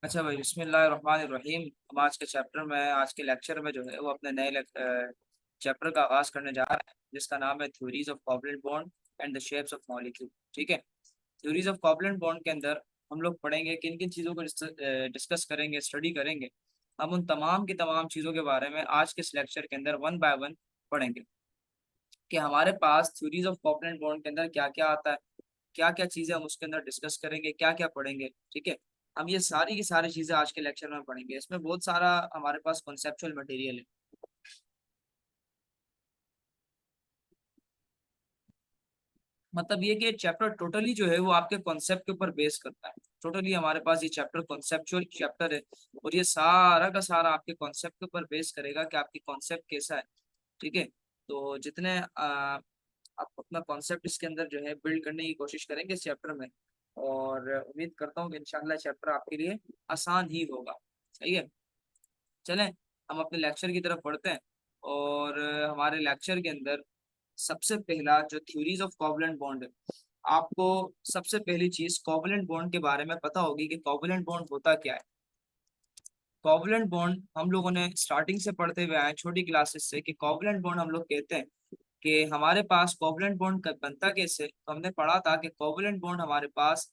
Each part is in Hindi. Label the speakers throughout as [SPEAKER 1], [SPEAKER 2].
[SPEAKER 1] अच्छा भाई, बिस्मिल्लाहिर्रहमानिर्रहीम। हम आज के चैप्टर में, आज के लेक्चर में जो है वो अपने नए चैप्टर का आगाज करने जा रहे हैं, जिसका नाम है theories of covalent bond and the shapes of molecule. ठीक है। थ्योरीज ऑफ कोवलेंट बॉन्ड के अंदर हम लोग पढ़ेंगे, किन किन चीज़ों को डिस्कस करेंगे, स्टडी करेंगे। हम उन तमाम की तमाम चीज़ों के बारे में आज के इस लेक्चर के अंदर वन बाय वन पढ़ेंगे कि हमारे पास थ्योरीज ऑफ कोवलेंट बॉन्ड के अंदर क्या क्या आता है, क्या क्या चीजें हम उसके अंदर डिस्कस करेंगे, क्या क्या पढ़ेंगे। ठीक है। हम ये सारी की सारी चीजें आज के लेक्चर में पढ़ेंगे। इसमें बहुत सारा हमारे पास कॉन्सेप्चुअल मटेरियल है। मतलब ये कि चैप्टर टोटली जो है वो आपके कॉन्सेप्ट के ऊपर बेस करता है। टोटली हमारे पास ये चैप्टर कॉन्सेप्चुअल चैप्टर है, और ये सारा का सारा आपके कॉन्सेप्ट के ऊपर बेस करेगा कि आपकी कॉन्सेप्ट कैसा है। ठीक है। तो जितने आप अपना कॉन्सेप्ट इसके अंदर जो है बिल्ड करने की कोशिश करेंगे इस चैप्टर में, और उम्मीद करता हूँ कि इंशाल्लाह चैप्टर आपके लिए आसान ही होगा। सही है। चलें, हम अपने लेक्चर की तरफ बढ़ते हैं। और हमारे लेक्चर के अंदर सबसे पहला जो थ्योरीज ऑफ कोवलेंट बॉन्ड है, आपको सबसे पहली चीज कोवलेंट बॉन्ड के बारे में पता होगी कि कोवलेंट बॉन्ड होता क्या है। कोवलेंट बॉन्ड हम लोगों ने स्टार्टिंग से पढ़ते हुए आए छोटी क्लासेस से कि कोवलेंट बॉन्ड हम लोग कहते हैं कि हमारे पास कोवलेंट बॉन्ड बनता कैसे। तो हमने पढ़ा था कि कोवलेंट बॉन्ड हमारे पास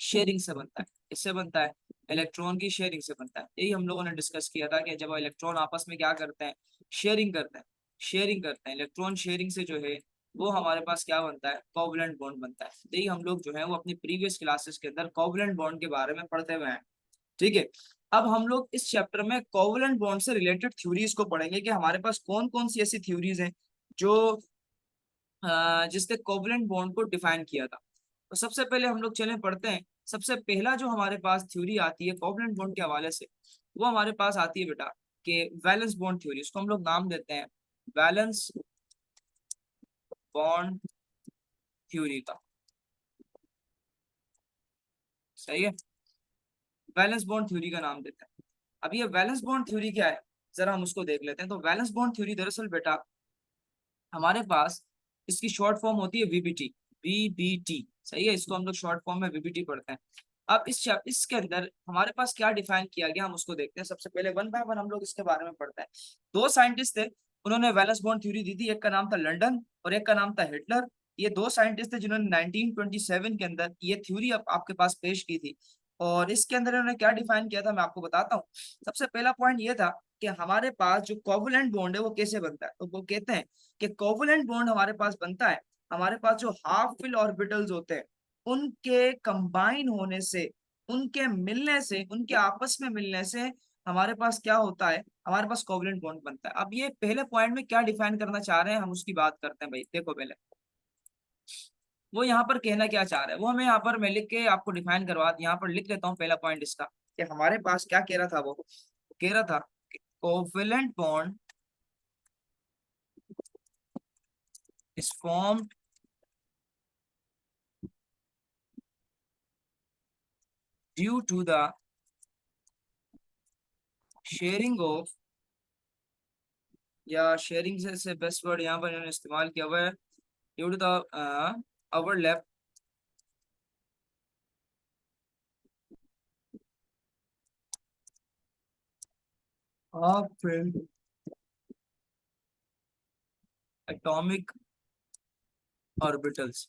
[SPEAKER 1] शेयरिंग से बनता है। इससे बनता है, इलेक्ट्रॉन की शेयरिंग से बनता है। यही हम लोगों ने डिस्कस किया था कि जब इलेक्ट्रॉन आपस में क्या करते हैं, शेयरिंग करते हैं। शेयरिंग करते हैं, इलेक्ट्रॉन शेयरिंग से जो है वो हमारे पास क्या बनता है, कोवलेंट बॉन्ड बनता है। यही हम लोग जो है वो अपनी प्रीवियस क्लासेस के अंदर कोवलेंट बॉन्ड के बारे में पढ़ते हुए हैं। ठीक है। अब हम लोग इस चैप्टर में कोवलेंट बॉन्ड से रिलेटेड थ्योरीज को पढ़ेंगे कि हमारे पास कौन कौन सी ऐसी थ्योरीज हैं जो जिसने कोवलेंट बॉन्ड को डिफाइन किया था। तो सबसे पहले हम लोग चले पढ़ते हैं। सबसे पहला जो हमारे पास थ्योरी आती है कोवलेंट बॉन्ड के हवाले से, वो हमारे पास आती है बेटा कि वैलेंस बॉन्ड थ्योरी। इसको हम लोग नाम देते हैं वैलेंस बॉन्ड थ्योरी का। सही है। वैलेंस बॉन्ड थ्योरी का नाम देते हैं। अब ये वैलेंस बॉन्ड थ्योरी क्या है, जरा हम उसको देख लेते हैं। तो वैलेंस बॉन्ड थ्योरी दरअसल बेटा हमारे पास इसकी शॉर्ट फॉर्म होती है वीबीटी। वीबीटी, सही है। इसको हम लोग शॉर्ट फॉर्म में वीबीटी पढ़ते हैं। अब इसके अंदर हमारे पास क्या डिफाइन किया गया, हम उसको देखते हैं। सबसे पहले वन बाय वन हम लोग इसके बारे में पढ़ते हैं। दो साइंटिस्ट थे, उन्होंने वैलेंस बॉन्ड थ्योरी दी थी। एक का नाम था लंदन और एक का नाम था हिटलर। ये दो साइंटिस्ट थे जिन्होंने 1927 के अंदर ये थ्योरी आपके पास पेश की थी। और इसके अंदर इन्होंने क्या डिफाइन किया था, मैं आपको बताता हूँ। सबसे पहला पॉइंट ये था कि हमारे पास जो कोवलेंट बॉन्ड है वो कैसे बनता है। तो वो कहते हैं कि कोवलेंट बॉन्ड हमारे पास बनता है, हमारे पास जो हाफ फिल ऑर्बिटल्स होते हैं उनके कंबाइन होने से, उनके मिलने से, उनके आपस में मिलने से हमारे पास क्या होता है, हमारे पास कोवलेंट बॉन्ड बनता है। अब ये पहले पॉइंट में क्या डिफाइन करना चाह रहे हैं हम उसकी बात करते हैं। भाई देखो, पहले वो यहाँ पर कहना क्या चाह रहे हैं वो हमें यहाँ पर मैं लिख के आपको डिफाइन करवा, यहाँ पर लिख लेता हूँ पहला पॉइंट इसका, कि हमारे पास क्या कह रहा था वो कह रहा था covalent bond is formed due to the sharing of, या शेयरिंग से बेस्ट वर्ड यहाँ पर इन्होंने इस्तेमाल किया हुआ है, due to the overlap of atomic orbitals.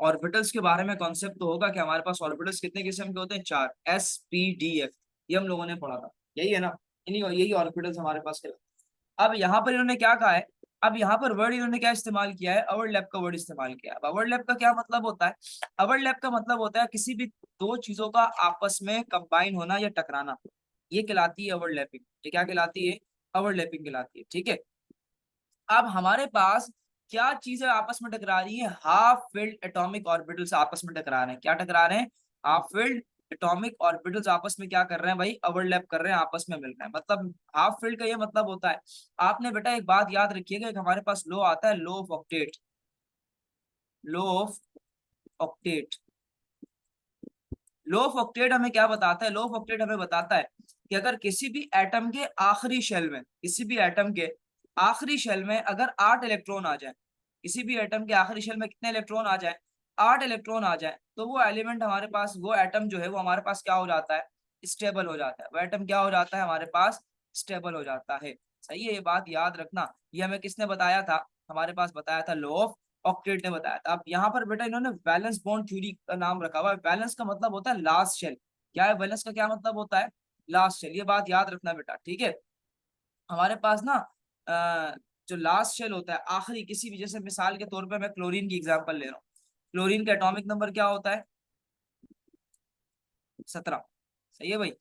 [SPEAKER 1] Orbitals के बारे में कॉन्सेप्ट तो होगा कि हमारे पास ऑर्बिटल्स कितने किस्म के होते हैं, चार, S P D F। ये हम लोगों ने पढ़ा था, यही है ना। इन्हीं यही ऑर्बिटल्स हमारे पास के। अब यहाँ पर इन्होंने क्या कहा है, अब यहाँ पर वर्ड इन्होंने क्या इस्तेमाल किया है, ओवरलैप का वर्ड इस्तेमाल किया है। अब ओवरलैप का क्या मतलब होता है, ओवरलैप का मतलब होता है किसी भी दो चीजों का आपस में कंबाइन होना या टकराना। ये कहलाती है ओवरलैपिंग। ये क्या कहलाती है, ओवरलैपिंग कहलाती है। ठीक है। अब हमारे पास क्या चीजें आपस में टकरा रही है, हाफ फिल्ड एटॉमिक ऑर्बिटल्स आपस में टकरा रहे हैं। क्या टकरा रहे हैं, हाफ फिल्ड एटॉमिक ऑर्बिटल्स आपस में क्या कर रहे हैं भाई, ओवरलैप कर रहे हैं, आपस में मिल रहे हैं। मतलब हाफ फील्ड का ये मतलब होता है, आपने बेटा एक बात याद रखिएगा, एक हमारे पास लो आता है, law of octet. Law of octet, law of octet हमें क्या बताता है, लो ऑफ ऑक्टेट हमें बताता है कि अगर किसी भी एटम के आखिरी शेल में, किसी भी एटम के आखिरी शेल में अगर 8 इलेक्ट्रॉन आ जाए, किसी भी एटम के आखिरी शेल में कितने इलेक्ट्रॉन आ जाए, 8 इलेक्ट्रॉन आ जाए, तो वो एलिमेंट हमारे पास, वो एटम जो है वो हमारे पास क्या हो जाता है, स्टेबल हो जाता है, वो एटम क्या हो जाता है हमारे पास, स्टेबल हो जाता है। सही है, ये बात याद रखना। ये हमें किसने बताया था, हमारे पास बताया था लॉ ऑफ ऑक्टेट ने बताया था। अब यहाँ पर बेटा इन्होंने वैलेंस बॉन्ड थ्योरी का नाम रखा हुआ है। वैलेंस का मतलब होता है लास्ट शेल। क्या है वैलेंस का, क्या मतलब होता है, लास्ट शेल। ये बात याद रखना बेटा, ठीक है। हमारे पास ना जो लास्ट शेल होता है, आखिरी किसी भी, जैसे मिसाल के तौर पे मैं क्लोरीन की एग्जांपल ले रहा हूँ। क्लोरीन का एटॉमिक नंबर क्या होता है, 17। सही है भाई।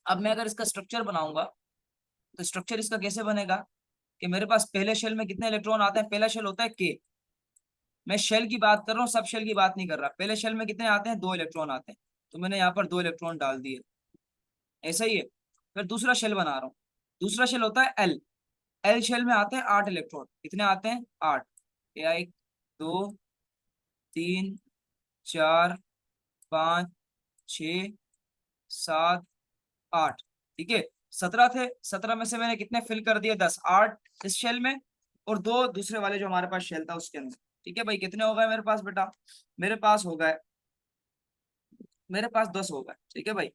[SPEAKER 1] अब मैं अगर इसका स्ट्रक्चर बनाऊंगा, तो स्ट्रक्चर इसका कैसे बनेगा कि मेरे पास पहले शेल में कितने इलेक्ट्रॉन आते हैं, पहला शेल होता है के। मैं शेल की बात कर रहा हूँ, सब शेल की बात नहीं कर रहा। पहले शेल में कितने आते हैं, 2 इलेक्ट्रॉन आते हैं, तो मैंने यहाँ पर 2 इलेक्ट्रॉन डाल दिए। ऐसा ही है। फिर दूसरा शेल बना रहा हूँ, दूसरा शेल होता है एल। एल शेल में आते हैं 8 इलेक्ट्रॉन। कितने आते हैं, 8। या 1 2 3 4 5 6 7 8। ठीक है, 17 थे, 17 में से मैंने कितने फिल कर दिए, 10। 8 इस शेल में और 2 दूसरे वाले जो हमारे पास शेल था उसके अंदर। ठीक है भाई, कितने हो गए मेरे पास बेटा, मेरे पास हो गए, मेरे पास 10 हो गए। ठीक है भाई।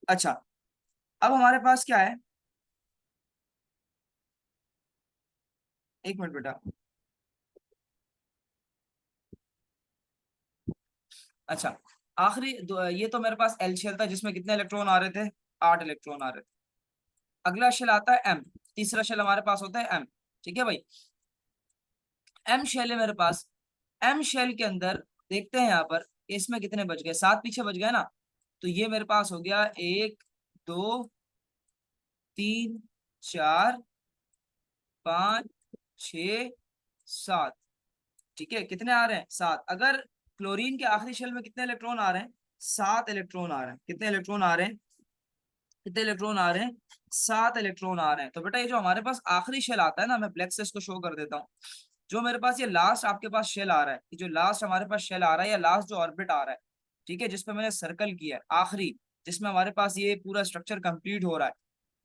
[SPEAKER 1] अच्छा, अब हमारे पास क्या है, एक मिनट बेटा। अच्छा, ये तो मेरे पास एल शेल था जिसमें कितने इलेक्ट्रॉन आ रहे थे, 8 इलेक्ट्रॉन आ रहे थे। अगला शेल आता है एम, तीसरा शेल हमारे पास होता है एम। ठीक है भाई, एम शेल है मेरे पास। एम शेल के अंदर देखते हैं यहाँ पर, इसमें कितने बच गए, 7 पीछे बच गए ना। तो ये मेरे पास हो गया 1 2 3 4 5 6 7। ठीक है, कितने आ रहे हैं, 7। अगर क्लोरीन के आखिरी शेल में कितने इलेक्ट्रॉन आ रहे हैं, 7 इलेक्ट्रॉन आ रहे हैं। कितने इलेक्ट्रॉन आ रहे हैं, कितने इलेक्ट्रॉन आ रहे हैं, 7 इलेक्ट्रॉन आ रहे हैं। तो बेटा ये जो हमारे पास आखिरी शेल आता है ना, मैं ब्लैक से इसको शो कर देता हूँ। जो मेरे पास ये लास्ट आपके पास शेल आ रहा है, ये जो लास्ट हमारे पास शेल आ रहा है, या लास्ट जो ऑर्बिट आ रहा है, ठीक है, जिसपे मैंने सर्कल किया है आखिरी, जिसमें हमारे पास ये पूरा स्ट्रक्चर कंप्लीट हो रहा है,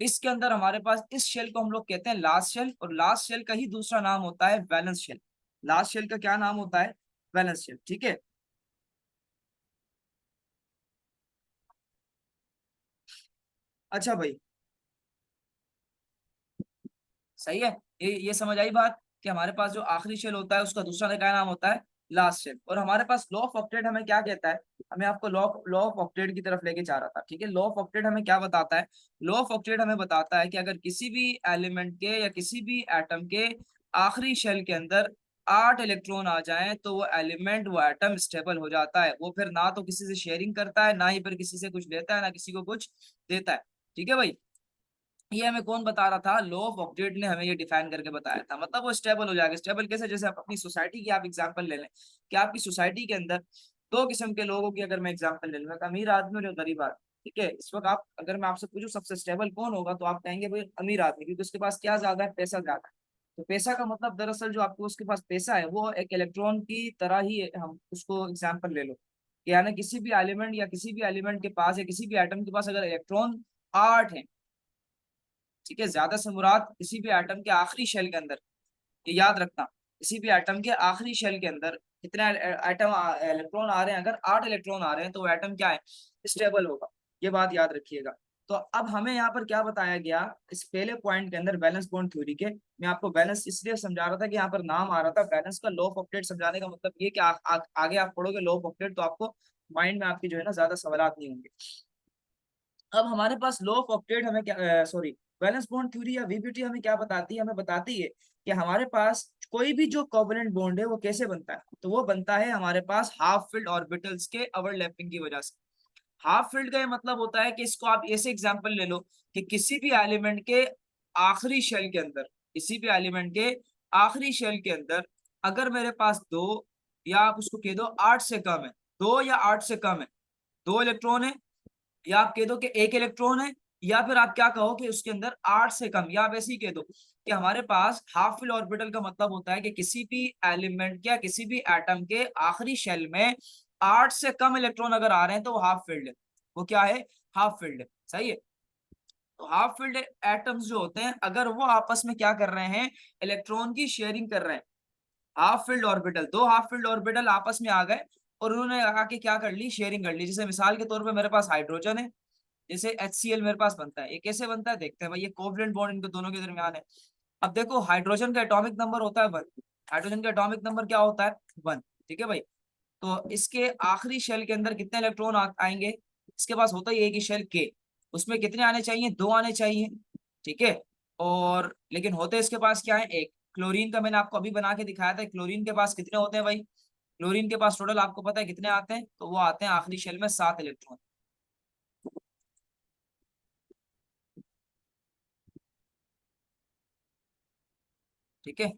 [SPEAKER 1] इसके अंदर हमारे पास इस शेल को हम लोग कहते हैं लास्ट शेल। और लास्ट शेल का ही दूसरा नाम होता है वैलेंस शेल। लास्ट शेल का क्या नाम होता है, वैलेंस शेल। ठीक है। अच्छा भाई, सही है। ये समझ आई बात कि हमारे पास जो आखिरी शेल होता है उसका दूसरा क्या नाम होता है, लास्ट शेल। और हमारे पास लॉ ऑफ ऑक्टेट हमें क्या कहता है, हमें आपको लॉ लॉ ऑफ ऑक्टेट की तरफ लेके जा रहा था। ठीक है, लॉ ऑफ ऑक्टेट हमें क्या बताता है, लॉ ऑफ ऑक्टेट हमें बताता है कि अगर किसी भी एलिमेंट के या किसी भी एटम के आखिरी शेल के अंदर 8 इलेक्ट्रॉन आ जाएं, तो वो एलिमेंट, वो एटम स्टेबल हो जाता है। वो फिर ना तो किसी से शेयरिंग करता है, ना ही फिर किसी से कुछ लेता है, ना किसी को कुछ देता है। ठीक है भाई, ये हमें कौन बता रहा था, लॉ ऑफ ऑक्टेट ने हमें ये डिफाइन करके बताया था। मतलब वो स्टेबल हो जाएगा। स्टेबल कैसे, जैसे आप अपनी सोसाइटी की आप एग्जांपल ले लें कि आपकी सोसाइटी के अंदर 2 किस्म के लोगों की अगर मैं एग्जांपल ले लूँ, एक अमीर आदमी और एक गरीब आदमी। ठीक है, इस वक्त आप, अगर मैं आपसे पूछूं सबसे स्टेबल कौन होगा, तो आप कहेंगे भाई अमीर आदमी, क्योंकि उसके पास क्या ज्यादा है, पैसा ज्यादा है। तो पैसा का मतलब दरअसल जो आपको उसके पास पैसा है, वो एक इलेक्ट्रॉन की तरह ही है। हम उसको एग्जाम्पल ले लो कि यानी किसी भी एलिमेंट या किसी भी एलिमेंट के पास या किसी भी एटम के पास अगर इलेक्ट्रॉन 8 है, ठीक है, ज्यादा से मुराद किसी भी एटम के आखिरी शेल के अंदर, ये याद रखना, किसी भी एटम के आखिरी शेल के अंदर कितने एटम इलेक्ट्रॉन आ रहे हैं, अगर 8 इलेक्ट्रॉन आ रहे हैं, तो वो एटम क्या है, स्टेबल होगा। ये बात याद रखिएगा। तो अब हमें यहाँ पर क्या बताया गया, इस पहले पॉइंट के अंदर बैलेंस बॉन्ड थ्योरी के, मैं आपको बैलेंस इसलिए समझा रहा था कि यहाँ पर नाम आ रहा था बैलेंस का। लॉ ऑफ ऑक्टेट समझाने का मतलब ये कि आगे आप पढ़ोगे लॉ ऑफ ऑक्टेट, तो आपको माइंड में आपकी जो है ना ज्यादा सवाल नहीं होंगे। अब हमारे पास लॉ ऑफ ऑक्टेट हमें क्या, सॉरी, वैलेंस बॉन्ड थ्योरी या वीबीटी हमें क्या बताती है, हमें बताती है कि हमारे पास कोई भी जो कोवलेंट बॉन्ड है वो कैसे बनता है। तो वो बनता है हमारे पास हाफ फिल्ड ऑर्बिटल्स के ओवरलैपिंग की वजह से। हाफ फिल्ड का ये मतलब होता है कि इसको आप ऐसे एग्जांपल ले लो कि किसी भी एलिमेंट के आखिरी शेल के अंदर, किसी भी एलिमेंट के आखिरी शेल के अंदर अगर मेरे पास 2, या आप उसको कह दो 8 से कम है, 2 या 8 से कम है, 2 इलेक्ट्रॉन है, या आप कह दो कि 1 इलेक्ट्रॉन है, या फिर आप क्या कहो कि उसके अंदर 8 से कम, या आप ऐसे ही कह दो कि हमारे पास हाफ फिल ऑर्बिटल का मतलब होता है कि किसी भी एलिमेंट या किसी भी एटम के आखिरी शेल में 8 से कम इलेक्ट्रॉन अगर आ रहे हैं, तो वो हाफ फिल्ड है। वो क्या है, हाफ फिल्ड है। सही है। तो हाफ फिल्ड एटम्स जो होते हैं, अगर वो आपस में क्या कर रहे हैं, इलेक्ट्रॉन की शेयरिंग कर रहे हैं, half filled orbital, 2 half filled orbital आपस में आ गए, और उन्होंने आके क्या कर ली, शेयरिंग कर ली। जैसे मिसाल के तौर पे मेरे पास हाइड्रोजन है, जैसे HCl मेरे पास बनता है, ये कैसे बनता है देखते हैं भाई। ये कोवलेंट बॉन्ड इनके दोनों के दरमियान है। अब देखो हाइड्रोजन का एटॉमिक नंबर होता है 1, हाइड्रोजन का एटॉमिक नंबर क्या होता है 1, ठीक है भाई। तो इसके आखिरी शेल के अंदर कितने इलेक्ट्रॉन आएंगे, इसके पास होता ही है कि शेल के, उसमें कितने आने चाहिए, 2 आने चाहिए, ठीक है। और लेकिन होते इसके पास क्या है, एक। क्लोरीन का मैंने आपको अभी बना के दिखाया था, क्लोरीन के पास कितने होते हैं भाई, क्लोरीन के पास टोटल आपको पता है कितने आते हैं, तो वो आते हैं आखिरी शेल में 7 इलेक्ट्रॉन, ठीक है।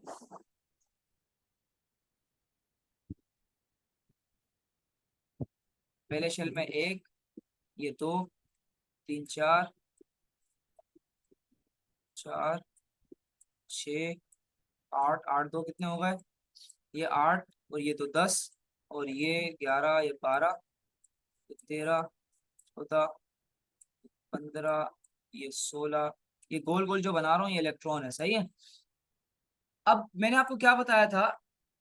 [SPEAKER 1] पहले शेल में एक, ये 2, 3, 4, 4, 6, 8, 8 2 कितने हो गए, ये 8, और ये तो 10, और ये 11, ये 12, ये 13, 14, 15, ये 16, ये गोल गोल जो बना रहा हूँ ये इलेक्ट्रॉन है, सही है। अब मैंने आपको क्या बताया था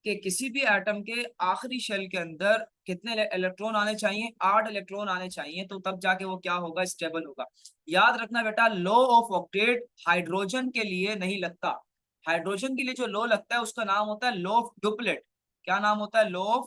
[SPEAKER 1] कि किसी भी एटम के आखिरी शेल के अंदर कितने इलेक्ट्रॉन आने चाहिए, 8 इलेक्ट्रॉन आने चाहिए, तो तब जाके वो क्या होगा, स्टेबल होगा। याद रखना बेटा, लॉ ऑफ ऑक्टेट हाइड्रोजन के लिए नहीं लगता। हाइड्रोजन के लिए जो लॉ लगता है उसका नाम होता है लॉ ऑफ डुप्लेट। क्या नाम होता है, लॉ ऑफ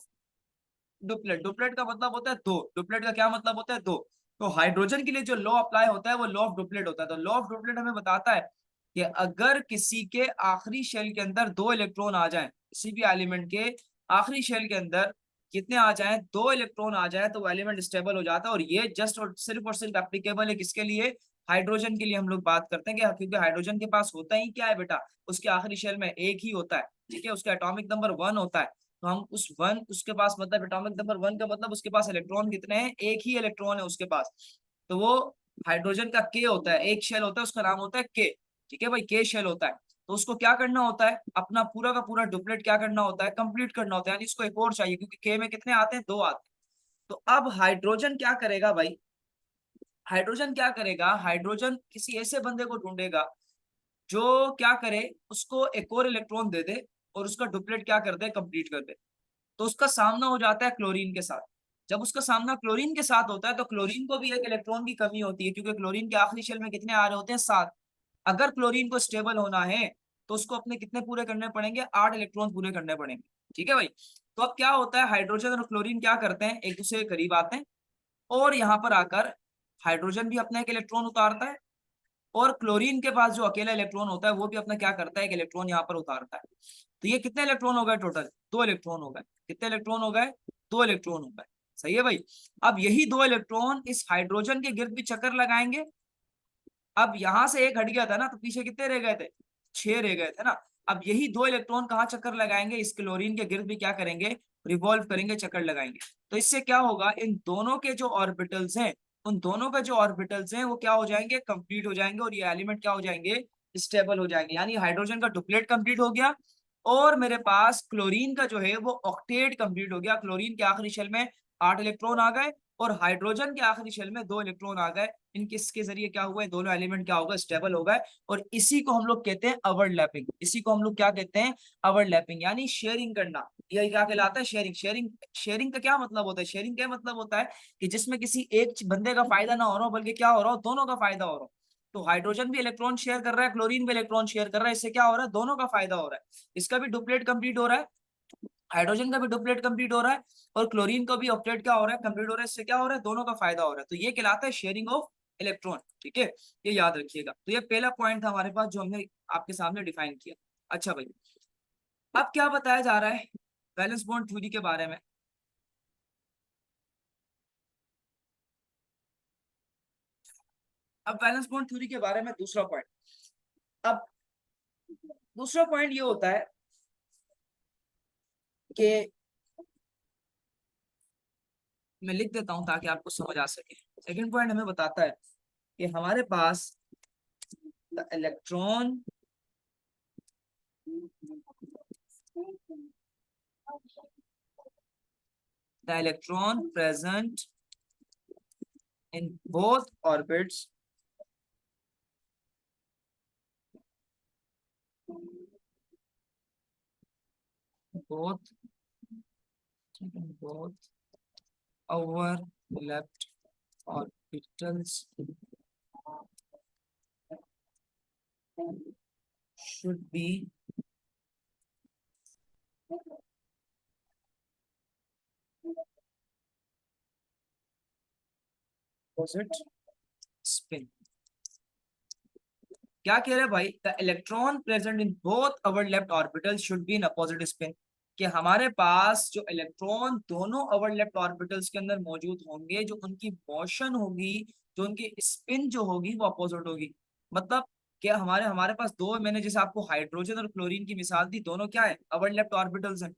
[SPEAKER 1] डुप्लेट। डुप्लेट का मतलब होता है दो, डुप्लेट का क्या मतलब होता है, दो। तो हाइड्रोजन के लिए जो लॉ अप्लाई होता है वो लॉ ऑफ डुप्लेट होता है। तो लॉ ऑफ डुप्लेट हमें बताता है कि अगर किसी के आखिरी शेल के अंदर 2 इलेक्ट्रॉन आ जाएं, किसी भी एलिमेंट के आखिरी शेल के अंदर कितने आ जाएं, 2 इलेक्ट्रॉन आ जाए, तो वो एलिमेंट स्टेबल हो जाता है। और ये जस्ट और सिर्फ एप्लीकेबल है किसके लिए, हाइड्रोजन के लिए हम लोग बात करते हैं। कि क्योंकि हाइड्रोजन के पास होता ही क्या है बेटा, उसके आखिरी शेल में एक ही होता है, ठीक है, उसका एटॉमिक नंबर 1 होता है। तो हम उस 1, उसके पास मतलब एटॉमिक नंबर 1 का मतलब उसके पास इलेक्ट्रॉन कितने हैं, एक ही इलेक्ट्रॉन है उसके पास। तो वो हाइड्रोजन का के होता है, एक शेल होता है, उसका नाम होता है के, ठीक है भाई, के शेल होता है। तो उसको क्या करना होता है, अपना पूरा का पूरा डुप्लेट क्या करना होता है, कंप्लीट करना होता है, यानी इसको एक और चाहिए, क्योंकि के में कितने आते हैं, 2 आते हैं। तो अब हाइड्रोजन क्या करेगा भाई, हाइड्रोजन क्या करेगा, हाइड्रोजन किसी ऐसे बंदे को ढूंढेगा जो क्या करे, उसको एक और इलेक्ट्रॉन दे दे और उसका डुप्लेट क्या कर दे, कंप्लीट कर दे। तो उसका सामना हो जाता है क्लोरीन के साथ। जब उसका सामना क्लोरीन के साथ होता है तो क्लोरीन को भी एक इलेक्ट्रॉन की कमी होती है, क्योंकि क्लोरीन के आखिरी शेल में कितने आ रहे होते हैं, 7। अगर क्लोरीन को स्टेबल होना है तो उसको अपने कितने पूरे करने पड़ेंगे, 8 इलेक्ट्रॉन पूरे करने पड़ेंगे, ठीक है भाई। तो अब क्या होता है, हाइड्रोजन और क्लोरीन क्या करते हैं, एक दूसरे के करीब आते हैं, और यहाँ पर आकर हाइड्रोजन भी अपना एक इलेक्ट्रॉन उतारता है, और क्लोरीन के पास जो अकेला इलेक्ट्रॉन होता है वो भी अपना क्या करता है, एक इलेक्ट्रॉन यहाँ पर उतारता है। तो ये कितने इलेक्ट्रॉन हो गए टोटल, 2 इलेक्ट्रॉन हो गए। कितने इलेक्ट्रॉन हो गए, 2 इलेक्ट्रॉन हो गए, सही है भाई। अब यही 2 इलेक्ट्रॉन इस हाइड्रोजन के गिर्द भी चक्कर लगाएंगे। अब यहां से एक हट गया था ना, तो पीछे कितने रह गए थे, 6 रह गए थे ना। अब यही 2 इलेक्ट्रॉन कहाँ चक्कर लगाएंगे, इस क्लोरीन के गिर्द भी क्या करेंगे, रिवॉल्व करेंगे, चक्कर लगाएंगे। तो इससे क्या होगा, इन दोनों के जो ऑर्बिटल्स हैं, उन दोनों के जो ऑर्बिटल्स हैं वो क्या हो जाएंगे, कंप्लीट हो जाएंगे, और ये एलिमेंट क्या हो जाएंगे, स्टेबल हो जाएंगे। यानी हाइड्रोजन का डुप्लेट कंप्लीट हो गया, और मेरे पास क्लोरीन का जो है वो ऑक्टेट कंप्लीट हो गया। क्लोरीन के आखिरी शेल में 8 इलेक्ट्रॉन आ गए, और हाइड्रोजन के आखिरी शेल में 2 इलेक्ट्रॉन आ गए। इनके इसके जरिए क्या हुआ है, दोनों एलिमेंट क्या होगा, स्टेबल हो गए। और इसी को हम लोग कहते हैं ओवरलैपिंग, इसी को हम लोग क्या कहते हैं, ओवरलैपिंग, यानी शेयरिंग करना। यही क्या कहलाता है, शेयरिंग। शेयरिंग, शेयरिंग का क्या मतलब होता है, शेयरिंग का मतलब होता है कि जिसमें किसी एक बंदे का फायदा ना हो रहा हो, बल्कि क्या हो रहा हो, दोनों का फायदा हो रहा हो। तो हाइड्रोजन भी इलेक्ट्रॉन शेयर कर रहा है, क्लोरीन भी इलेक्ट्रॉन शेयर कर रहा है, इससे क्या हो रहा है, दोनों का फायदा हो रहा है। इसका भी डुप्लेट कंप्लीट हो रहा है, हाइड्रोजन का भी डुप्लेट कंप्लीट हो रहा है, और क्लोरीन का भी ऑक्टेट क्या हो रहा है, कंप्लीट हो रहा है। इससे क्या हो रहा है, दोनों का फायदा हो रहा है। तो ये कहलाता है शेयरिंग ऑफ इलेक्ट्रॉन, ठीक है, ये याद रखिएगा। तो ये पहला पॉइंट था हमारे पास जो हमने आपके सामने डिफाइन किया। अच्छा भाई, अब क्या बताया जा रहा है वैलेंस बॉन्ड थ्योरी के बारे में। अब वैलेंस बॉन्ड थ्योरी के बारे में दूसरा पॉइंट। अब दूसरा पॉइंट ये होता है कि मैं लिख देता हूं ताकि आपको समझ आ सके। सेकंड पॉइंट हमें बताता है कि हमारे पास the electron the electron present in both orbits both both overlapped orbitals should be opposite spin। क्या कह रहे हैं भाई, the electron present in both overlapped orbitals should be in opposite spin, कि हमारे पास जो इलेक्ट्रॉन दोनों ओवरलैप्ड ऑर्बिटल्स के अंदर मौजूद होंगे, जो उनकी मोशन होगी, जो उनकी स्पिन जो होगी वो अपोजिट होगी। मतलब क्या हमारे हमारे पास दो, मैंने जैसे आपको हाइड्रोजन और क्लोरीन की मिसाल दी, दोनों क्या है, ओवरलैप्ड ऑर्बिटल्स हैं।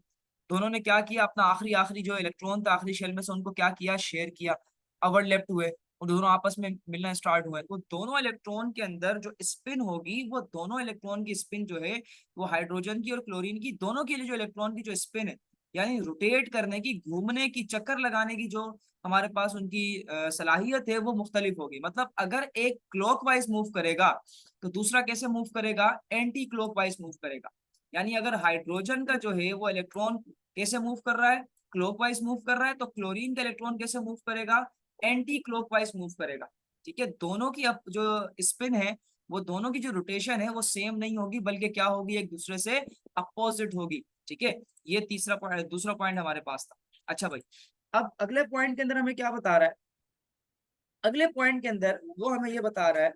[SPEAKER 1] दोनों ने क्या किया, अपना आखिरी आखिरी जो इलेक्ट्रॉन था आखिरी शेल में से उनको क्या किया, शेयर किया, ओवरलैप्ड हुए और दोनों आपस में मिलना स्टार्ट हुए। तो दोनों इलेक्ट्रॉन के अंदर जो स्पिन होगी, वो दोनों इलेक्ट्रॉन की स्पिन जो है वो हाइड्रोजन की और क्लोरीन की दोनों के लिए जो इलेक्ट्रॉन की जो स्पिन है, यानी रोटेट करने की, घूमने की, चक्कर लगाने की जो हमारे पास उनकी सलाहियत है वो मुख्तलिफ होगी। मतलब अगर एक क्लॉकवाइज मूव करेगा तो दूसरा कैसे मूव करेगा, एंटी क्लॉकवाइज मूव करेगा। यानी अगर हाइड्रोजन का जो है वो इलेक्ट्रॉन कैसे मूव कर रहा है, क्लॉकवाइज मूव कर रहा है, तो क्लोरीन का इलेक्ट्रॉन कैसे मूव करेगा, एंटी क्लॉकवाइज मूव करेगा। ठीक है, दोनों की अब जो स्पिन है, वो दोनों की जो रोटेशन है वो सेम नहीं होगी, बल्कि क्या होगी, एक दूसरे से अपोजिट होगी। ठीक है, ये तीसरा पॉइंट, दूसरा पॉइंट हमारे पास था। अच्छा भाई, अब अगले पॉइंट के अंदर हमें क्या बता रहा है, अगले पॉइंट के अंदर वो हमें ये बता रहा है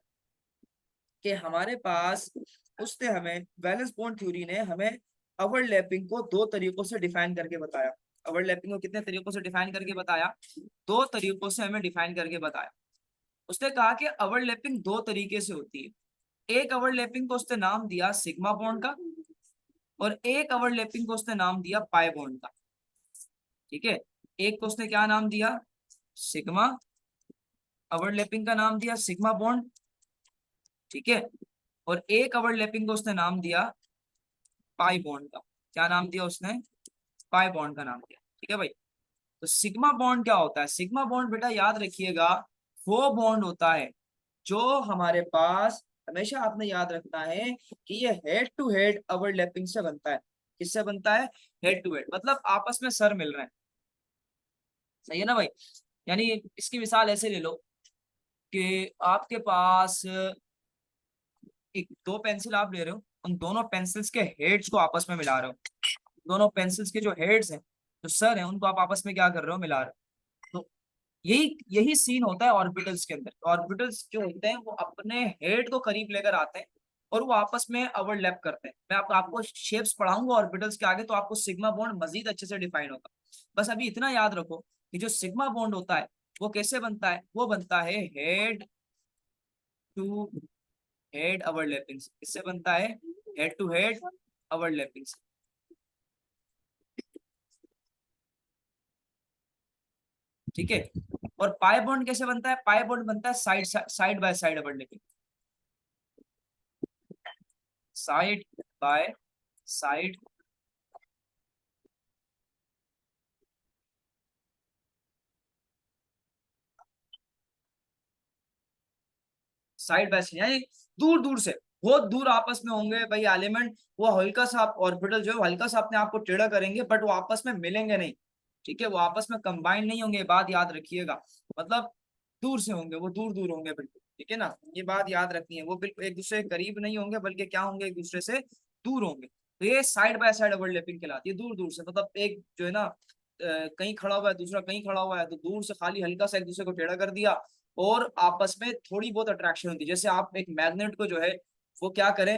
[SPEAKER 1] कि हमारे पास, उसने हमें, वैलेंस बॉन्ड थ्योरी ने हमें ओवरलैपिंग को दो तरीकों से डिफाइन करके बताया। ओवरलैपिंग को कितने तरीकों से डिफाइन करके बताया, दो तरीकों से हमें डिफाइन करके बताया। उसने कहा कि ओवरलैपिंग दो तरीके से होती है। एक ओवरलैपिंग को उसने नाम दिया सिग्मा बॉन्ड का, और एक ओवरलैपिंग को उसने नाम दिया पाई बॉन्ड का। ठीक है, एक को उसने क्या नाम दिया, सिग्मा, ओवरलैपिंग का नाम दिया सिग्मा बॉन्ड। ठीक है, और एक ओवरलैपिंग को उसने नाम दिया पाई बॉन्ड का। क्या नाम दिया उसने, पाई बॉन्ड का नाम दिया। ठीक है भाई, तो सिग्मा बॉन्ड क्या होता है, सिग्मा बॉन्ड बेटा याद रखिएगा, वो बॉन्ड होता है जो हमारे पास, हमेशा आपने याद रखना है कि ये हेड टू हेड ओवरलैपिंग से बनता है। किससे बनता है, हेड टू हेड, मतलब आपस में सर मिल रहे हैं। सही है ना भाई, यानी इसकी मिसाल ऐसे ले लो कि आपके पास एक दो पेंसिल आप ले रहे हो, उन दोनों पेंसिल्स के हेड्स को आपस में मिला रहे हो, दोनों पेंसिल्स के जो हेड्स हैं, जो सर हैं, उनको आप आपस में क्या कर रहे हो, मिला रहे हो। तो यही यही सीन होता है ऑर्बिटल्स के अंदर। ऑर्बिटल्स जो होते हैं वो अपने हेड को करीब लेकर आते हैं और वो आपस में ओवरलैप करते हैं। मैं आपको शेप्स पढ़ाऊंगा ऑर्बिटल्स के आगे, तो आपको सिग्मा बॉन्ड मजीद अच्छे से डिफाइन होगा। बस अभी इतना याद रखो कि जो सिग्मा बॉन्ड होता है वो कैसे बनता है, वो बनता है हेड टू हेड ओवरलैपिंग से। किससे बनता है, हेड टू हेड ओवरलैपिंग से। ठीक है, और पाई बॉन्ड कैसे बनता है, पाई बॉन्ड बनता है side side by side overlapping, side by side, side by side, यानी दूर दूर से, बहुत दूर आपस में होंगे भाई एलिमेंट। वो हल्का सा ऑर्बिटल जो है हल्का सा अपने आप को टेढ़ा करेंगे, बट वो आपस में मिलेंगे नहीं। ठीक है, वो आपस में कंबाइन नहीं होंगे, बात याद रखिएगा। मतलब दूर से होंगे, वो दूर दूर होंगे बिल्कुल। ठीक है ना, ये बात याद रखनी है, वो बिल्कुल एक दूसरे के करीब नहीं होंगे, बल्कि क्या होंगे, एक दूसरे से दूर होंगे। तो ये साइड बाय साइड ओवरलैपिंग कहलाती है, दूर दूर से। मतलब एक जो है ना, कहीं खड़ा हुआ है, दूसरा कहीं खड़ा हुआ है, तो दूर से खाली हल्का सा एक दूसरे को टेढ़ा कर दिया और आपस में थोड़ी बहुत अट्रैक्शन होती है। जैसे आप एक मैग्नेट को जो है वो क्या करें,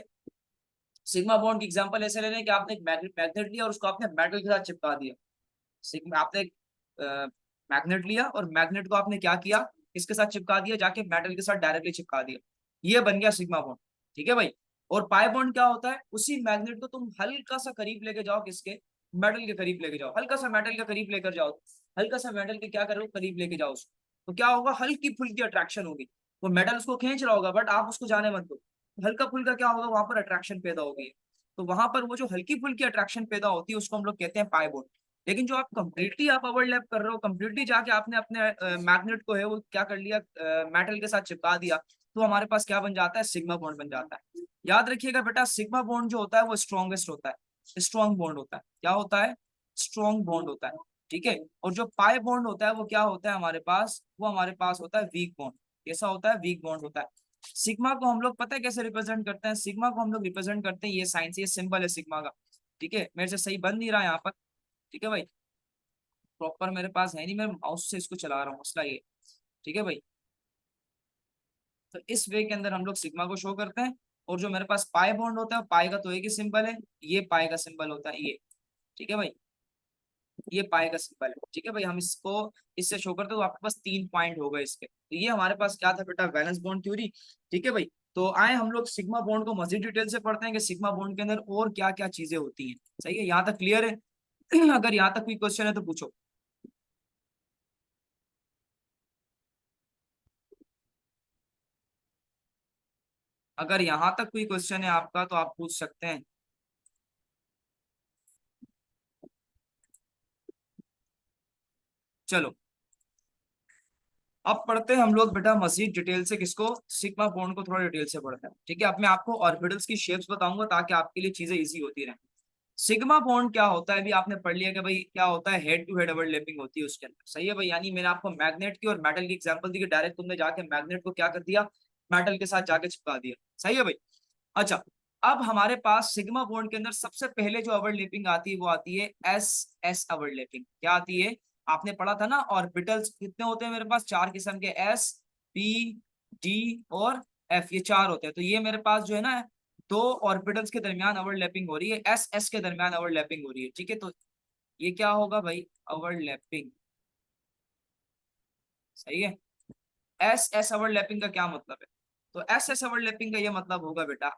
[SPEAKER 1] सिग्मा बॉन्ड की एग्जांपल ऐसे ले रहे हैं कि आपने एक मैग्नेट मैग्नेट लिया और उसको आपने मेटल के साथ चिपका दिया। सिग्मा, आपने एक मैग्नेट लिया और मैग्नेट को आपने क्या किया, इसके साथ चिपका दिया, जाके मेटल के साथ डायरेक्टली चिपका दिया, ये बन गया सिग्मा बॉन्ड। ठीक है भाई, और पाई बॉन्ड क्या होता है, उसी मैग्नेट को तुम हल्का सा करीब लेके जाओ, किसके, मेटल के करीब लेके जाओ, हल्का सा मेटल के करीब लेकर जाओ, हल्का सा मेटल के क्या करो, करीब लेके जाओ उसको, तो क्या होगा, हल्की फुल्की अट्रैक्शन होगी। वो मेटल उसको खींच रहा होगा, बट आप उसको जाने मत दो, हल्का फुल्का क्या होगा, वहां पर अट्रैक्शन पैदा होगी। तो वहां पर वो जो हल्की फुल्की अट्रैक्शन पैदा होती है उसको हम लोग कहते हैं पाई बॉन्ड। लेकिन जो आप कंप्लीटली आप ओवरलैप कर रहे हो, कंप्लीटली जाके आपने अपने मैग्नेट को है वो क्या कर लिया, मेटल के साथ चिपका दिया, तो हमारे पास क्या बन जाता है, सिग्मा बॉन्ड बन जाता है। याद रखिएगा बेटा, सिग्मा बॉन्ड जो होता है वो स्ट्रॉन्गेस्ट होता है, स्ट्रॉन्ग बॉन्ड होता है। क्या होता है, स्ट्रॉन्ग बॉन्ड होता है। ठीक है। और जो पाई बॉन्ड होता है वो क्या होता है हमारे पास, वो हमारे पास होता है वीक बॉन्ड। कैसा होता है? वीक बॉन्ड होता है। सिग्मा को हम लोग पता है कैसे रिप्रेजेंट करते हैं? सिग्मा को हम लोग रिप्रेजेंट करते हैं, ये साइन से, ये सिंबल है सिग्मा का। ठीक है, मेरे से सही बन नहीं रहा यहाँ पर। ठीक है भाई, प्रॉपर मेरे पास है नहीं, मैं माउस से इसको चला रहा हूँ, मसला ये। ठीक है भाई, तो इस वे के अंदर हम लोग सिग्मा को शो करते हैं। और जो मेरे पास पाई बॉन्ड होता है, पाई का तो एक ही सिंबल है, ये पाई का सिंबल होता है ये। ठीक है भाई, ये पाई का सिंबल है। ठीक है भाई, हम इसको इससे शो करते हैं, तो आपके पास 3 पॉइंट हो गए इसके। तो ये हमारे पास क्या था बेटा? Valence bond theory. ठीक है भाई, तो आए हम लोग सिग्मा बॉन्ड को मजीद डिटेल से पढ़ते हैं कि सिग्मा बॉन्ड के अंदर और क्या क्या चीजें होती हैं। सही है, यहाँ तक क्लियर है? अगर यहाँ तक कोई क्वेश्चन है तो पूछो। अगर यहाँ तक कोई क्वेश्चन है आपका तो आप पूछ सकते हैं। चलो, अब पढ़ते हैं हम लोग बेटा मजीद डिटेल से किसको? सिग्मा बॉन्ड को थोड़ा डिटेल से पढ़ते हैं। ठीक है, अब मैं आपको ऑर्बिटल्स की शेप्स बताऊंगा ताकि आपके लिए चीजें इजी होती रहें। सिग्मा बॉन्ड क्या होता है? अभी आपने पढ़ लिया कि भाई क्या होता है, हेड टू हेड ओवरलैपिंग होती है उसके अंदर। सही है भाई, यानी मैंने आपको मैग्नेट की और मेटल की एग्जांपल दी कि डायरेक्ट तुमने जाके मैग्नेट को क्या कर दिया? मेटल के साथ जाके चिपका दिया। सही है भाई। अच्छा, अब हमारे पास सिग्मा बॉन्ड के अंदर सबसे पहले जो ओवरलैपिंग आती है वो आती है एस एस ओवरलैपिंग। क्या आती है? आपने पढ़ा था ना, ऑर्बिटल्स कितने होते हैं मेरे पास? 4 किस्म के, एस, पी, डी और एफ, ये 4 होते हैं। तो ये मेरे पास जो है ना, दो ऑर्बिटल्स के दरमियान ओवरलैपिंग हो रही है, एस एस के दरमियान ओवरलैपिंग हो रही है। ठीक है, तो ये क्या होगा भाई? ओवरलैपिंग। सही है। एस एस ओवरलैपिंग का क्या मतलब है? तो एस एस ओवरलैपिंग का ये मतलब होगा बेटा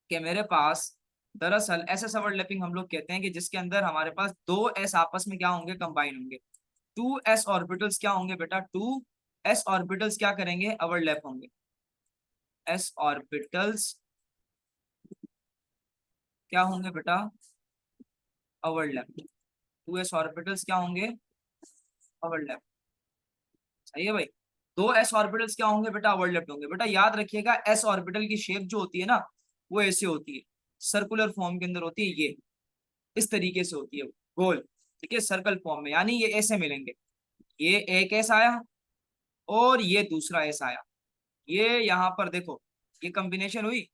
[SPEAKER 1] कि मेरे पास दरअसल एस एस ओवरलैपिंग हम लोग कहते हैं कि जिसके अंदर हमारे पास दो एस आपस में क्या होंगे? कंबाइन होंगे। टू एस ऑर्बिटल्स क्या होंगे बेटा? टू एस ऑर्बिटल्स क्या करेंगे? ओवरलैप होंगे। एस ऑर्बिटल्स क्या होंगे बेटा? ओवरलैप। टू एस ऑर्बिटल्स क्या होंगे? ओवरलैप। सही है भाई, दो एस ऑर्बिटल्स क्या होंगे बेटा? ओवरलैप होंगे। बेटा याद रखिएगा, एस ऑर्बिटल की शेप जो होती है ना, वो ऐसे होती है, सर्कुलर फॉर्म के अंदर होती है, ये इस तरीके से होती है, गोल। ठीक है, सर्कल फॉर्म में, यानी ये ऐसे मिलेंगे। ये एक एस आया और ये दूसरा एस आया, ये यहाँ पर देखो, ये कॉम्बिनेशन हुई।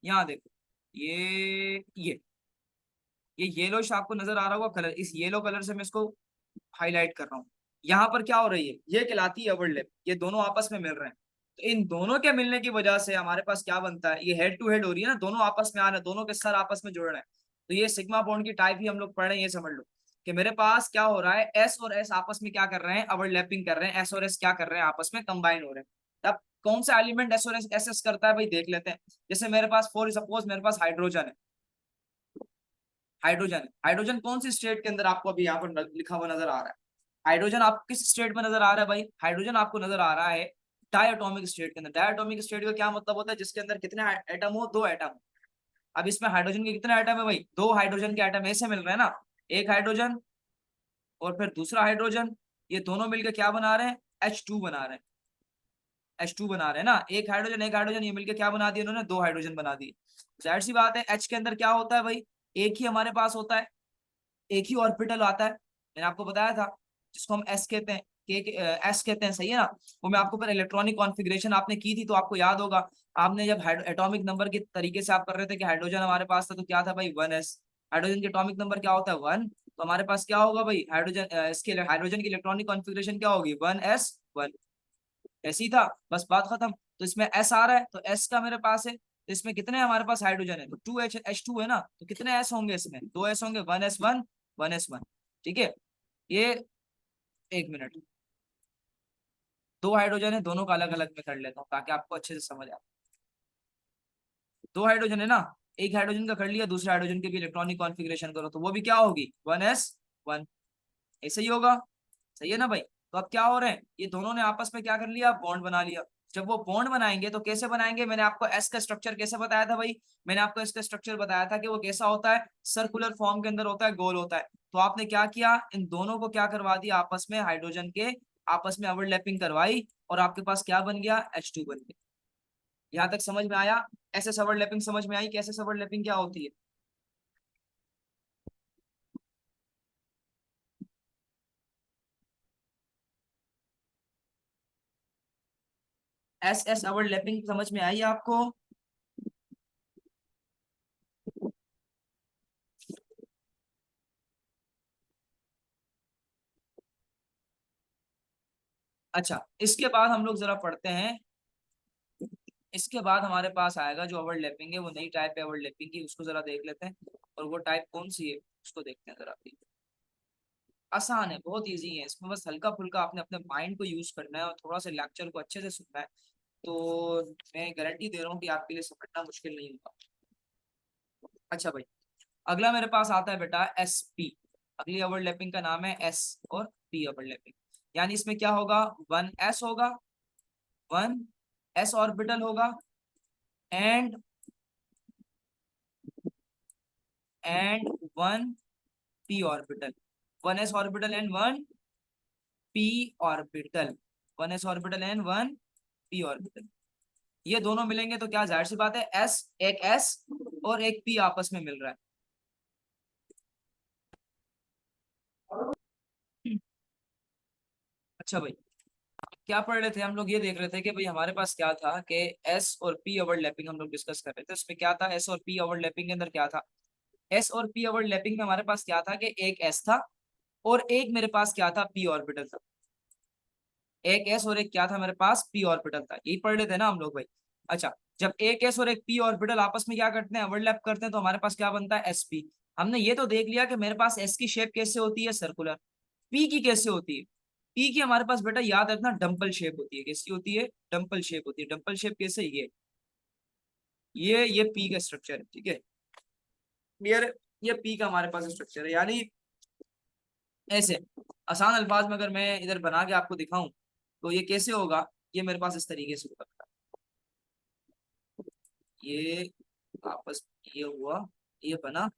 [SPEAKER 1] यहाँ देखो, ये येलो आपको नजर आ रहा होगा कलर, इस येलो कलर से मैं इसको हाईलाइट कर रहा हूँ। यहाँ पर क्या हो रही है? ये कहलाती है ओवरलैप, ये दोनों आपस में मिल रहे हैं। तो इन दोनों के मिलने की वजह से हमारे पास क्या बनता है? ये हेड टू हेड हो रही है ना, दोनों आपस में आ रहे हैं, दोनों के सर आपस में जुड़ रहे हैं। तो ये सिग्मा बॉन्ड की टाइप ही हम लोग पढ़ रहे हैं, ये समझ लो कि मेरे पास क्या हो रहा है, एस और एस आपस में क्या कर रहे हैं? ओवरलैपिंग कर रहे हैं। एस और एस क्या कर रहे हैं? आपस में कंबाइन हो रहे हैं। अब कौन सा एलिमेंट एस और एस एस एस करता है भाई? देख लेते हैं। जैसे मेरे पास फॉर सपोज मेरे पास हाइड्रोजन है, हाइड्रोजन है। हाइड्रोजन कौन सी स्टेट के अंदर आपको अभी यहाँ पर लिखा हुआ नजर आ रहा है? हाइड्रोजन आपको किस स्टेट में नजर आ रहा है भाई? हाइड्रोजन आपको नजर आ रहा है डायटोमिक स्टेट के अंदर। डायटोमिक स्टेट का क्या मतलब होता है? जिसके अंदर कितने एटम हो? दो एटम हो। अब इसमें हाइड्रोजन के कितने एटम है भाई? दो हाइड्रोजन के एटम ऐसे मिल रहे हैं ना, एक हाइड्रोजन और फिर दूसरा हाइड्रोजन, ये दोनों मिलकर क्या बना रहे हैं? H2 बना रहे हैं। H2 बना रहे हैं ना, एक हाइड्रोजन एक हाइड्रोजन, ये मिलकर क्या बना दिए इन्होंने? दो हाइड्रोजन बना दिए। जाहिर सी बात है, H के अंदर क्या होता है भाई? एक ही हमारे पास होता है, एक ही ऑर्बिटल आता है। मैंने आपको बताया था, जिसको हम एस कहते हैं, एस कहते हैं। सही है ना? वो मैं आपको फिर इलेक्ट्रॉनिक कॉन्फ़िगरेशन आपने की थी तो आपको याद होगा। आपने जब एटॉमिक नंबर के तरीके से आप कर रहे थे कि हाइड्रोजन हमारे पास था तो क्या था भाई? 1s। हाइड्रोजन के एटॉमिक नंबर क्या होता है? 1। तो हमारे पास क्या होगा भाई? हाइड्रोजन इसके हाइड्रोजन की इलेक्ट्रॉनिक कॉन्फ़िगरेशन क्या होगी? 1s1। ऐसे ही था, बस बात खत्म। तो इसमें एस आ रहा है तो एस का मेरे पास है, तो इसमें कितने हमारे पास हाइड्रोजन है? तो 2H2 है ना, तो कितने एस होंगे? इसमें दो एस होंगे, 1s1 1s1। ठीक है, ये एक मिनट, दो हाइड्रोजन है, दोनों का अलग अलग में कर लेता हूँ ताकि आपको अच्छे से समझ आए। दो हाइड्रोजन है ना, एक हाइड्रोजन का कर लिया, दूसरे हाइड्रोजन के भी इलेक्ट्रॉनिक कॉन्फ़िगरेशन करो तो वो भी क्या होगी? 1s1। ऐसे ही होगा। सही है ना भाई? तो अब क्या हो रहे हैं, ये दोनों ने आपस में क्या कर लिया? बॉन्ड बना लिया। जब वो बॉन्ड बनाएंगे तो कैसे बनाएंगे? मैंने आपको एस का स्ट्रक्चर कैसे बताया था भाई? मैंने आपको इसका स्ट्रक्चर बताया था कि वो कैसा होता है? सर्कुलर फॉर्म के अंदर होता है, गोल होता है। तो आपने क्या किया? इन दोनों को क्या करवा दिया? आपस में हाइड्रोजन के आपस में ओवरलैपिंग करवाई और आपके पास क्या बन गया? H2 बन गया। यहाँ तक समझ में आया? एसएस ओवरलैपिंग समझ में आई? कैसे ओवरलैपिंग क्या होती है? एस एस ओवरलैपिंग समझ में आई आपको? अच्छा, इसके बाद हम लोग जरा पढ़ते हैं। इसके बाद हमारे पास आएगा जो ओवरलैपिंग है, वो नई टाइप है ओवरलैपिंग की, उसको जरा देख लेते हैं। और वो टाइप कौन सी है उसको देखते हैं जरा। आसान है, बहुत इजी है, इसमें बस हल्का फुल्का आपने अपने माइंड को यूज करना है और थोड़ा सा लेक्चर को अच्छे से सुनना है। तो मैं गारंटी दे रहा हूँ कि आपके लिए समझना मुश्किल नहीं होगा। अच्छा भाई, अगला मेरे पास आता है बेटा एस पी। अगली ओवरलैपिंग का नाम है एस और पी ओवरलैपिंग। यानी इसमें क्या होगा, वन एस होगा, वन एस ऑर्बिटल होगा, and and one P orbital. One S orbital and one P orbital. One S orbital and one P orbital. ये दोनों मिलेंगे तो क्या जाहिर सी बात है, एस, एक एस और एक पी आपस में मिल रहा है। अच्छा भाई, क्या पढ़ रहे थे हम लोग, ये देख रहे थे कि भाई हमारे पास क्या था कि एस और पी ओवरलैपिंग हम लोग डिस्कस कर रहे थे। उसमें क्या था, एस और पी ओवरलैपिंग के अंदर क्या था, एस और पी ओवरलैपिंग में हमारे पास क्या था कि एक एस था और एक मेरे पास क्या था, पी ऑर्बिटल था। एक एस और एक क्या था मेरे पास, पी ऑर्बिटल था। यही पढ़ रहे थे ना हम लोग भाई। अच्छा, जब एक एस और एक पी ऑर्बिटल आपस में क्या करते हैं, ओवरलैप करते हैं, तो हमारे पास क्या बनता है, एस पी। हमने ये तो देख लिया कि मेरे पास एस की शेप कैसे होती है, सर्कुलर। पी की कैसे होती है, पी की हमारे पास बेटा याद रखना डम्पल शेप होती है। कैसी होती है, डम्पल शेप होती है। डम्पल शेप कैसे, ये पी का स्ट्रक्चर है, ठीक है क्लियर। ये पी का हमारे पास स्ट्रक्चर है। यानी ऐसे आसान अल्फाज में अगर मैं इधर बना के आपको दिखाऊं तो ये कैसे होगा, ये मेरे पास इस तरीके से होगा। ये आपस ये हुआ, ये बना,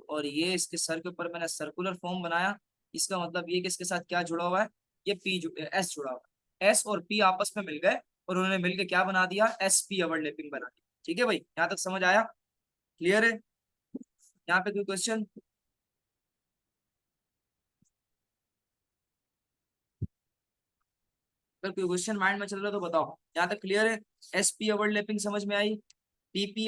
[SPEAKER 1] और ये इसके सर के ऊपर मैंने सर्कुलर फॉर्म बनाया। इसका मतलब ये कि इसके साथ क्या जुड़ा हुआ है, ये पी एस जुड़ा हुआ है। एस और पी आपस में मिल गए और उन्होंने मिलकर क्या बना दिया, एस पी ओवरलैपिंग बना दी। ठीक है भाई, यहाँ तक समझ आया, क्लियर है? यहाँ पे कोई क्वेश्चन? अगर कोई क्वेश्चन माइंड में चल रहा है तो बताओ। यहाँ तक क्लियर है? एस पी ओवरलैपिंग समझ में आई, पीपी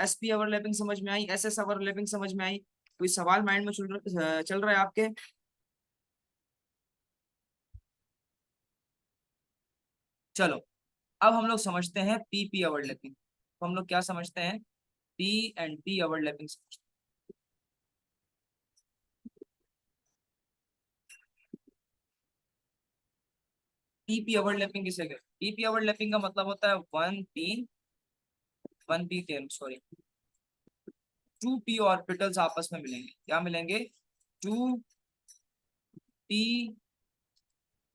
[SPEAKER 1] एस पी ओवरलैपिंग समझ में आई, एस एस ओवरलैपिंग समझ में आई? कोई सवाल माइंड में चल रहा है आपके? चलो, अब हम लोग समझते हैं पी पी ओवरलैपिंग। तो हम लोग क्या समझते हैं, पी एंड पी ओवरलैपिंग समझते हैं। पी पी ओवरलैपिंग किसे कहते हैं? पी पी ओवरलैपिंग का मतलब होता है one P sorry, two P orbitals आपस में मिलेंगे। क्या मिलेंगे, टू पी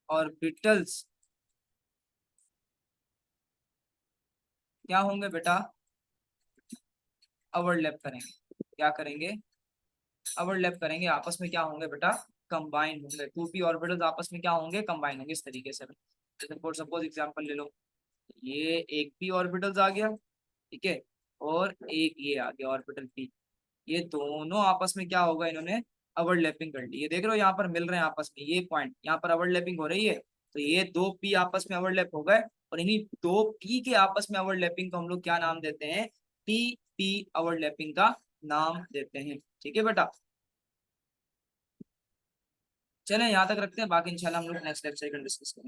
[SPEAKER 1] ऑर्बिटल्स क्या होंगे बेटा, ओवरलैप करेंगे। क्या करेंगे, ओवरलैप करेंगे, आपस में क्या होंगे बेटा, कंबाइन होंगे। टू पी ऑर्बिटल्स आपस में क्या होंगे, कंबाइन होंगे इस तरीके से। जैसे फॉर सपोज एग्जांपल ले लो, ये एक पी ऑर्बिटल्स आ गया, ठीक है, और एक ये आ गया ऑर्बिटल पी। ये दोनों आपस में क्या होगा, इन्होंने ओवरलैपिंग कर ली। ये देख रहे हो यहाँ पर मिल रहे हैं आपस में, ये पॉइंट यहाँ पर ओवरलैपिंग हो रही है। तो ये दो पी आपस में ओवरलैप हो गए, और इन्हीं दो पी के आपस में ओवरलैपिंग को हम लोग क्या नाम देते हैं, टी पी ओवरलैपिंग का नाम देते हैं। ठीक है बेटा, चलें यहाँ तक रखते हैं, बाकी इंशाल्लाह हम लोग नेक्स्ट लेक्चर में डिस्कस करेंगे।